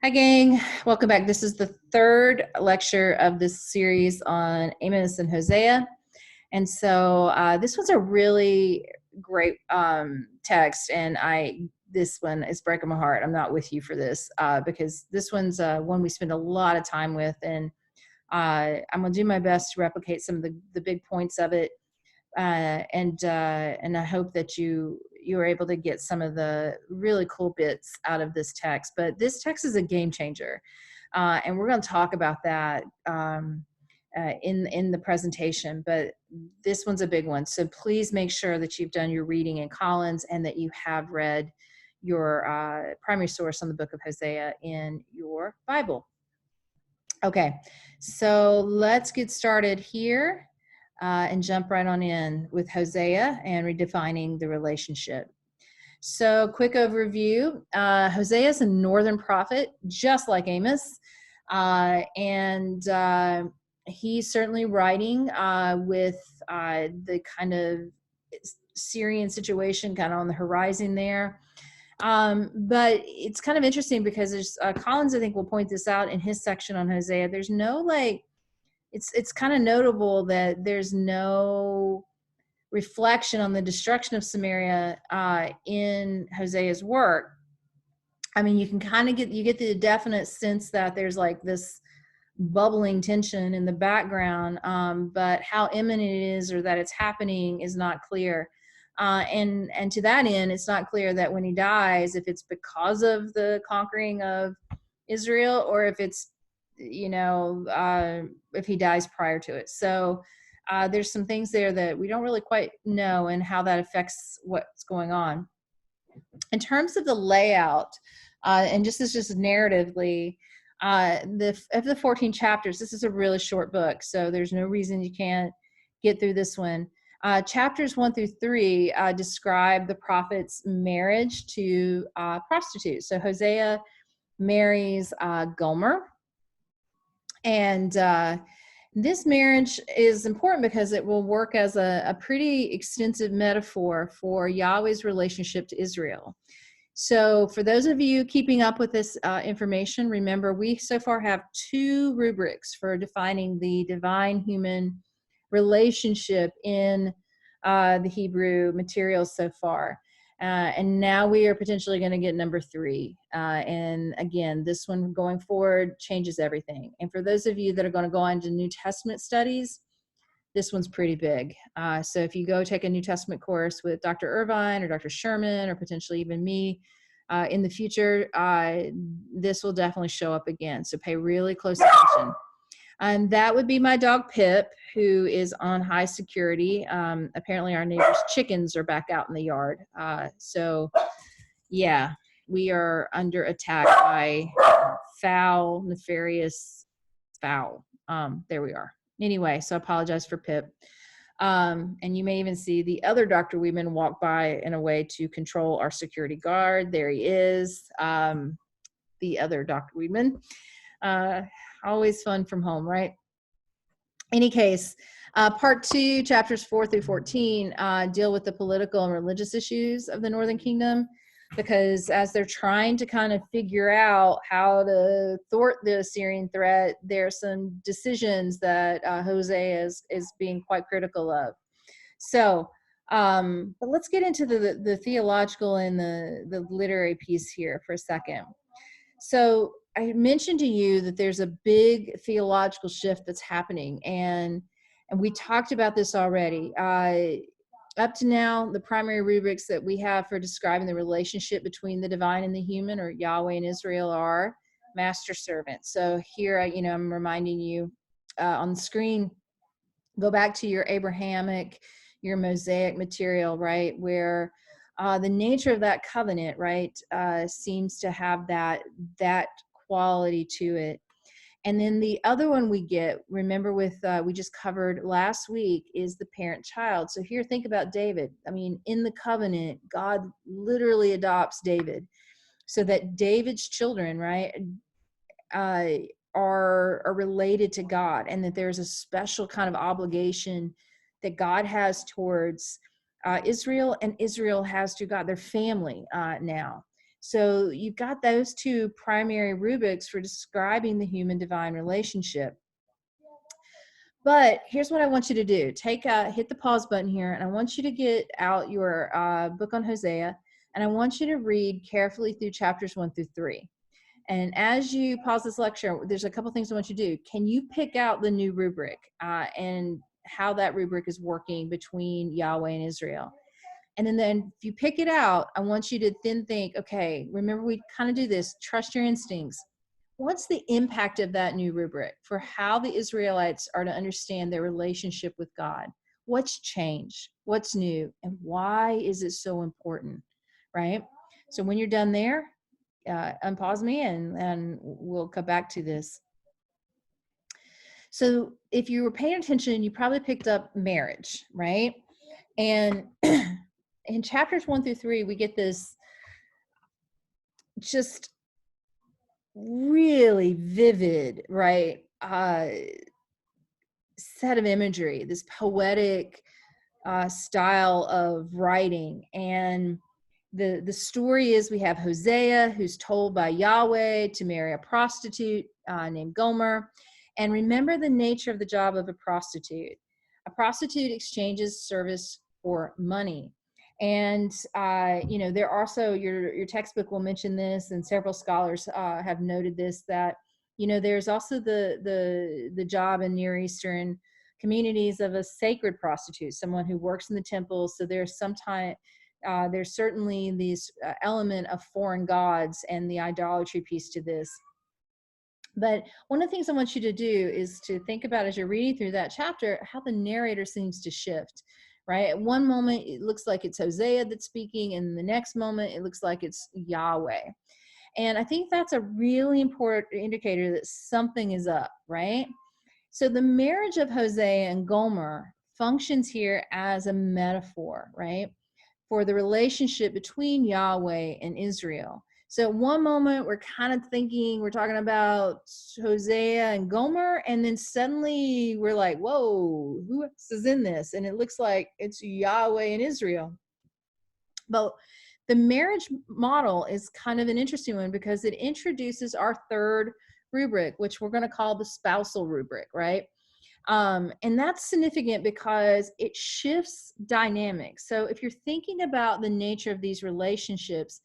Hi, gang. Welcome back. This is the third lecture of this series on Amos and Hosea. And so this was a really great text, and this one is breaking my heart. I'm not with you for this because this one's one we spend a lot of time with, and I'm going to do my best to replicate some of the big points of it. And I hope that you are able to get some of the really cool bits out of this text. But this text is a game changer, and we're going to talk about that in the presentation. But this one's a big one, so please make sure that you've done your reading in Collins and that you have read your primary source on the book of Hosea in your Bible. Okay, so let's get started here. And jump right on in with Hosea and redefining the relationship. So, quick overview. Hosea is a northern prophet, just like Amos. And he's certainly writing with the kind of Syrian situation kind of on the horizon there. But it's kind of interesting because there's Collins, I think, will point this out in his section on Hosea. There's no it's kind of notable that there's no reflection on the destruction of Samaria in Hosea's work. I mean, you can kind of get the definite sense that there's like this bubbling tension in the background, but how imminent it is or that it's happening is not clear. And to that end, it's not clear that when he dies, if it's because of the conquering of Israel or if it's if he dies prior to it. So there's some things there that we don't really quite know and how that affects what's going on. In terms of the layout, and just narratively, of the 14 chapters, this is a really short book, so there's no reason you can't get through this one. Chapters 1 through 3 describe the prophet's marriage to prostitutes. So Hosea marries Gomer. And this marriage is important because it will work as a pretty extensive metaphor for Yahweh's relationship to Israel. So for those of you keeping up with this information, remember we so far have 2 rubrics for defining the divine-human relationship in the Hebrew materials so far. And now we are potentially going to get number 3. And again, this one going forward changes everything. And for those of you that are going to go on to New Testament studies, this one's pretty big. So if you go take a New Testament course with Dr. Irvine or Dr. Sherman or potentially even me in the future, this will definitely show up again. So pay really close attention. And that would be my dog Pip, who is on high security. Apparently our neighbor's chickens are back out in the yard. So yeah, we are under attack by foul, nefarious foul. There we are. Anyway, so I apologize for Pip. And you may even see the other Dr. Weedman walk by in a way to control our security guard. There he is, the other Dr. Weedman. Always fun from home, right? Any case, part 2, chapters 4 through 14 deal with the political and religious issues of the Northern Kingdom, because as they're trying to kind of figure out how to thwart the Assyrian threat, there are some decisions that Hosea is being quite critical of. So, but let's get into the theological and the literary piece here for a second. So I mentioned to you that there's a big theological shift that's happening, and we talked about this already. Up to now, the primary rubrics that we have for describing the relationship between the divine and the human, or Yahweh and Israel, are master servant. So here, I'm reminding you on the screen, go back to your Abrahamic, your Mosaic material, right, where the nature of that covenant, right, seems to have that quality to it. And then the other one we get, remember with we just covered last week, is the parent-child. So here, think about David. I mean, in the covenant, God literally adopts David, so that David's children, right, are related to God, and that there's a special kind of obligation that God has towards Israel, and Israel has to God, their family now. So you've got those two primary rubrics for describing the human divine relationship. But here's what I want you to do. Hit the pause button here, and I want you to get out your book on Hosea, and I want you to read carefully through chapters 1 through 3. And as you pause this lecture, there's a couple things I want you to do. Can you pick out the new rubric and how that rubric is working between Yahweh and Israel? And then if you pick it out, I want you to then think, okay, remember we kind of do this, trust your instincts. What's the impact of that new rubric for how the Israelites are to understand their relationship with God? What's changed? What's new? And why is it so important? Right? So when you're done there, unpause me and we'll come back to this. So if you were paying attention, you probably picked up marriage, right? And in chapters 1 through 3, we get this just really vivid, right, set of imagery, this poetic style of writing. And the story is we have Hosea, who's told by Yahweh to marry a prostitute named Gomer. And remember the nature of the job of a prostitute. A prostitute exchanges service for money. And there also, your textbook will mention this, and several scholars have noted this, that there's also the job in Near Eastern communities of a sacred prostitute, someone who works in the temple. So there's certainly these element of foreign gods and the idolatry piece to this. But one of the things I want you to do is to think about, as you're reading through that chapter, how the narrator seems to shift, right? At one moment, it looks like it's Hosea that's speaking, and the next moment, it looks like it's Yahweh. And I think that's a really important indicator that something is up, right? So the marriage of Hosea and Gomer functions here as a metaphor, right, for the relationship between Yahweh and Israel. So at one moment, we're kind of thinking, we're talking about Hosea and Gomer, and then suddenly we're like, whoa, who else is in this? And it looks like it's Yahweh and Israel. But the marriage model is kind of an interesting one because it introduces our third rubric, which we're going to call the spousal rubric, right? And that's significant because it shifts dynamics. So if you're thinking about the nature of these relationships,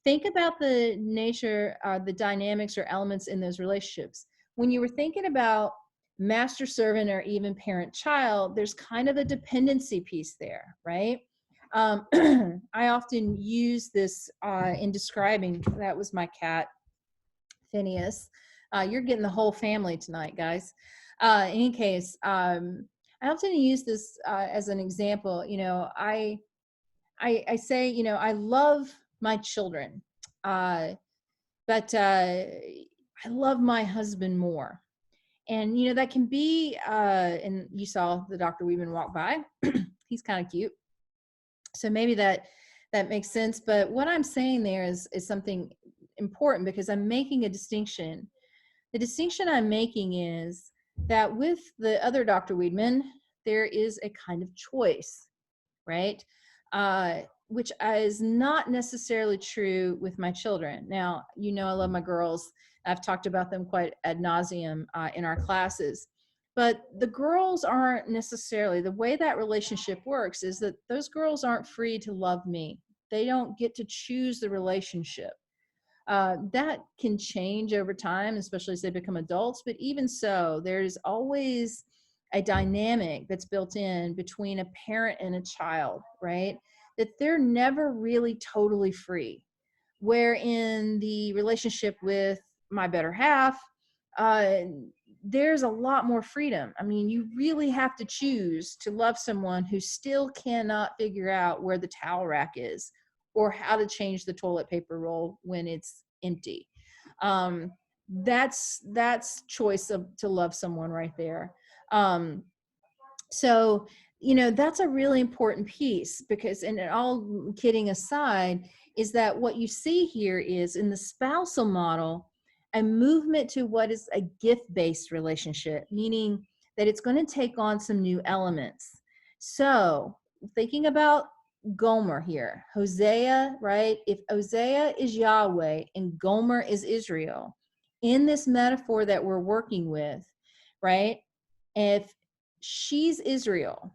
think about the nature, the dynamics or elements in those relationships. When you were thinking about master servant or even parent child, there's kind of a dependency piece there, right? I often use this in describing, that was my cat, Phineas. You're getting the whole family tonight, guys. In any case, I often use this as an example. I say, I love my children, but I love my husband more. And, that can be, and you saw the Dr. Weedman walk by. He's kind of cute. So maybe that makes sense. But what I'm saying there is something important, because I'm making a distinction. The distinction I'm making is that with the other Dr. Weedman, there is a kind of choice, right? Which is not necessarily true with my children. Now, I love my girls. I've talked about them quite ad nauseum in our classes. But the girls aren't necessarily, the way that relationship works is that those girls aren't free to love me. They don't get to choose the relationship. That can change over time, especially as they become adults. But even so, there's always a dynamic that's built in between a parent and a child, right? That they're never really totally free. Where in the relationship with my better half, there's a lot more freedom. I mean, you really have to choose to love someone who still cannot figure out where the towel rack is or how to change the toilet paper roll when it's empty. That's choice to love someone right there. So, that's a really important piece, because, and all kidding aside, is that what you see here is in the spousal model, a movement to what is a gift-based relationship, meaning that it's going to take on some new elements. So thinking about Gomer here. Hosea, right? If Hosea is Yahweh and Gomer is Israel, in this metaphor that we're working with, right? If she's Israel,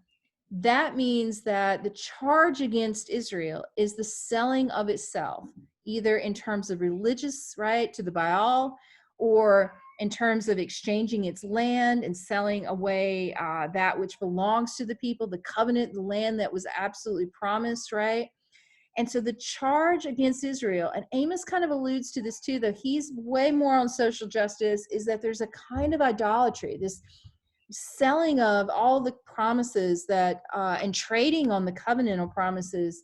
that means that the charge against Israel is the selling of itself, either in terms of religious, right, to the Baal, or in terms of exchanging its land and selling away that which belongs to the people, the covenant, the land that was absolutely promised, right? And so the charge against Israel, and Amos kind of alludes to this too, though he's way more on social justice, is that there's a kind of idolatry, this selling of all the promises that and trading on the covenantal promises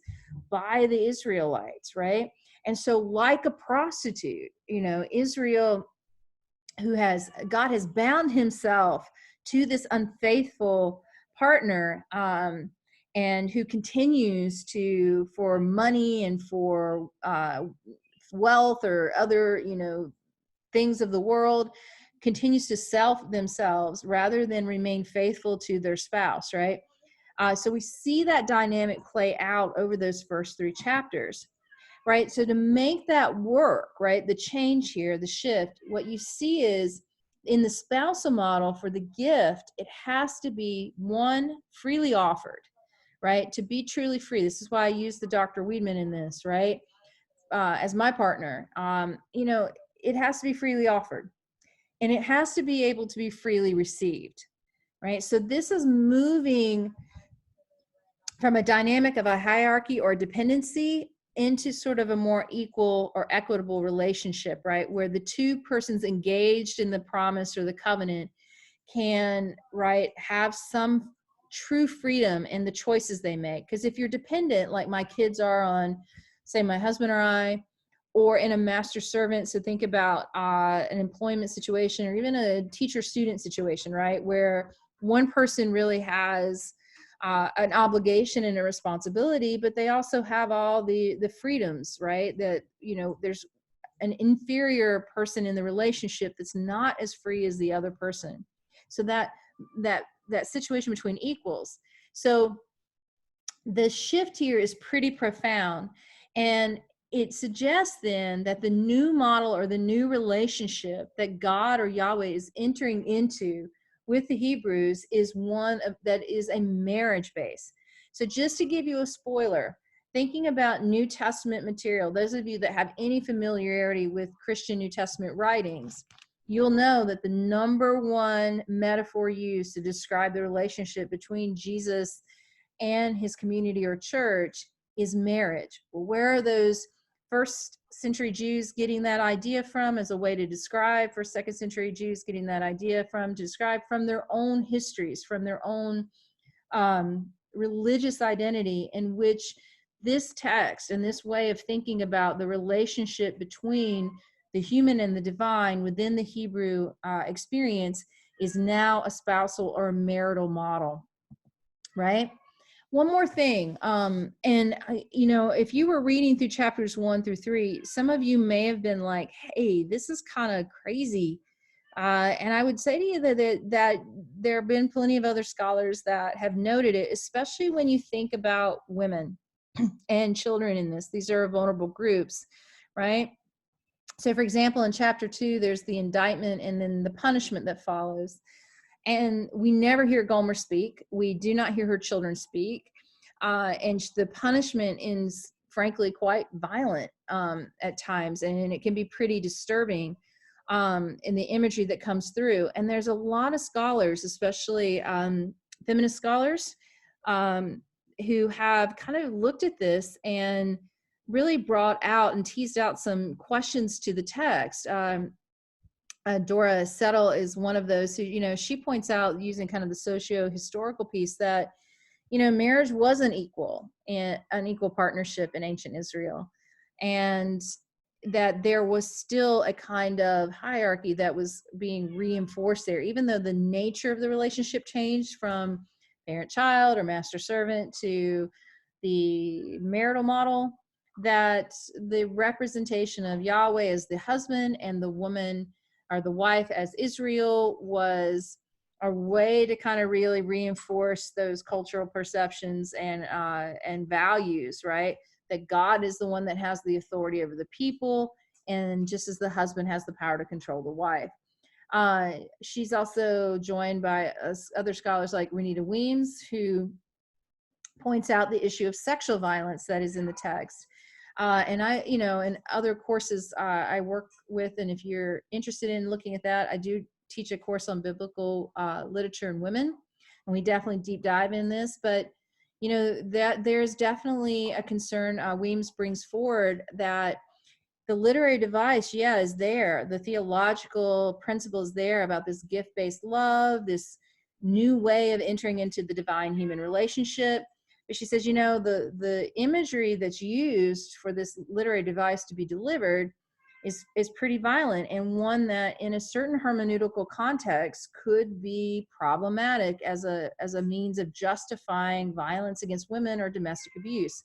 by the Israelites, right? And so like a prostitute, Israel, God has bound himself to this unfaithful partner, and who continues to, for money and for wealth or other things of the world, continues to sell themselves rather than remain faithful to their spouse, right? So we see that dynamic play out over those first 3 chapters, right? So to make that work, right, the change here, the shift, what you see is in the spousal model for the gift, it has to be, one, freely offered, right? To be truly free. This is why I use the Dr. Weidman in this, right? As my partner, it has to be freely offered, and it has to be able to be freely received, right? So this is moving from a dynamic of a hierarchy or dependency into sort of a more equal or equitable relationship, right? Where the 2 persons engaged in the promise or the covenant can, right, have some true freedom in the choices they make. Because if you're dependent, like my kids are on, say, my husband or I, or in a master servant, so think about an employment situation or even a teacher-student situation, right, where one person really has an obligation and a responsibility, but they also have all the freedoms, right? That, there's an inferior person in the relationship that's not as free as the other person. So that situation between equals. So the shift here is pretty profound, and it suggests then that the new model or the new relationship that God or Yahweh is entering into with the Hebrews is one that is a marriage base. So just to give you a spoiler, thinking about New Testament material, those of you that have any familiarity with Christian New Testament writings, you'll know that the number one metaphor used to describe the relationship between Jesus and his community or church is marriage. Well, where are those first century Jews getting that idea from as a way to describe, for second century Jews getting that idea from, to describe from their own histories, from their own religious identity, in which this text and this way of thinking about the relationship between the human and the divine within the Hebrew experience is now a spousal or a marital model, right? One more thing, if you were reading through chapters 1 through 3, some of you may have been like, hey, this is kind of crazy. And I would say to you that there have been plenty of other scholars that have noted it, especially when you think about women and children in this. These are vulnerable groups, right? So for example, in chapter 2, there's the indictment and then the punishment that follows. And we never hear Gomer speak. We do not hear her children speak. And the punishment is frankly quite violent at times, and it can be pretty disturbing in the imagery that comes through. And there's a lot of scholars, especially feminist scholars, who have kind of looked at this and really brought out and teased out some questions to the text. Dora Settle is one of those who, she points out, using kind of the socio-historical piece, that, marriage was an equal partnership in ancient Israel, and that there was still a kind of hierarchy that was being reinforced there, even though the nature of the relationship changed from parent-child or master-servant to the marital model, that the representation of Yahweh as the husband and the woman or the wife as Israel was a way to kind of really reinforce those cultural perceptions and values, right? That God is the one that has the authority over the people, and just as the husband has the power to control the wife. She's also joined by other scholars like Renita Weems, who points out the issue of sexual violence that is in the text. And I, in other courses I work with, and if you're interested in looking at that, I do teach a course on biblical literature and women, and we definitely deep dive in this. But that there's definitely a concern Weems brings forward, that the literary device, yeah, is there. The theological principle is there about this gift-based love, this new way of entering into the divine human relationship. But she says, the imagery that's used for this literary device to be delivered is pretty violent, and one that in a certain hermeneutical context could be problematic as a means of justifying violence against women or domestic abuse.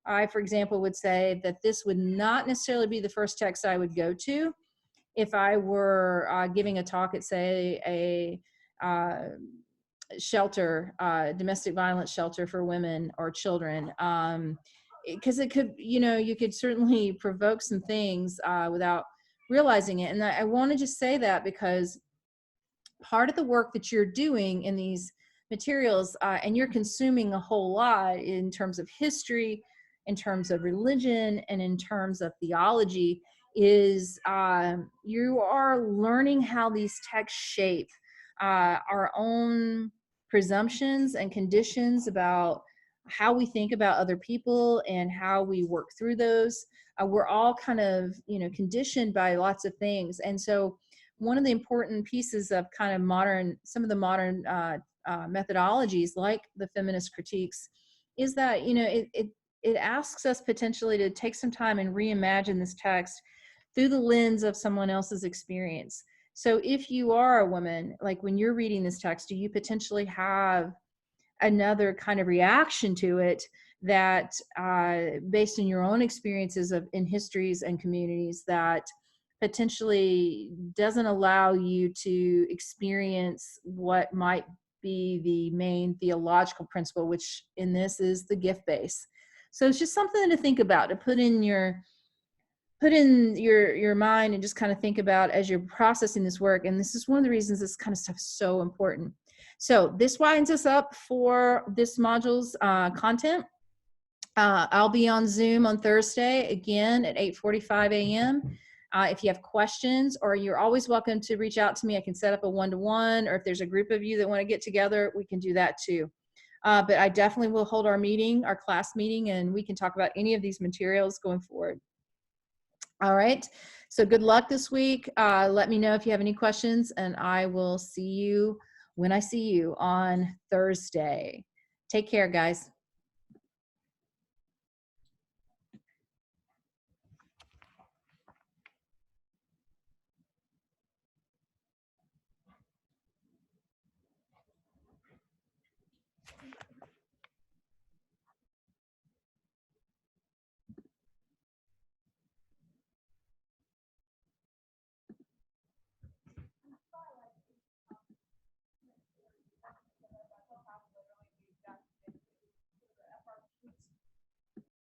I, for example, would say that this would not necessarily be the first text I would go to if I were giving a talk at, say, a shelter, domestic violence shelter for women or children, because it could, you could certainly provoke some things without realizing it. And I want to just say that because part of the work that you're doing in these materials, and you're consuming a whole lot in terms of history, in terms of religion, and in terms of theology, is you are learning how these texts shape our own presumptions and conditions about how we think about other people and how we work through those. We're all kind of, conditioned by lots of things. And so one of the important pieces of kind of some of the modern methodologies, like the feminist critiques, is that, it asks us potentially to take some time and reimagine this text through the lens of someone else's experience. So if you are a woman, like when you're reading this text, do you potentially have another kind of reaction to it that based on your own experiences in histories and communities, that potentially doesn't allow you to experience what might be the main theological principle, which in this is the gift base. So it's just something to think about, to put in your mind and just kind of think about as you're processing this work. And this is one of the reasons this kind of stuff is so important. So this winds us up for this module's content. I'll be on Zoom on Thursday again at 8:45 a.m. If you have questions, or you're always welcome to reach out to me. I can set up a one-to-one, or if there's a group of you that want to get together, we can do that too. But I definitely will hold our class meeting, and we can talk about any of these materials going forward. All right. So good luck this week. Let me know if you have any questions, and I will see you when I see you on Thursday. Take care, guys.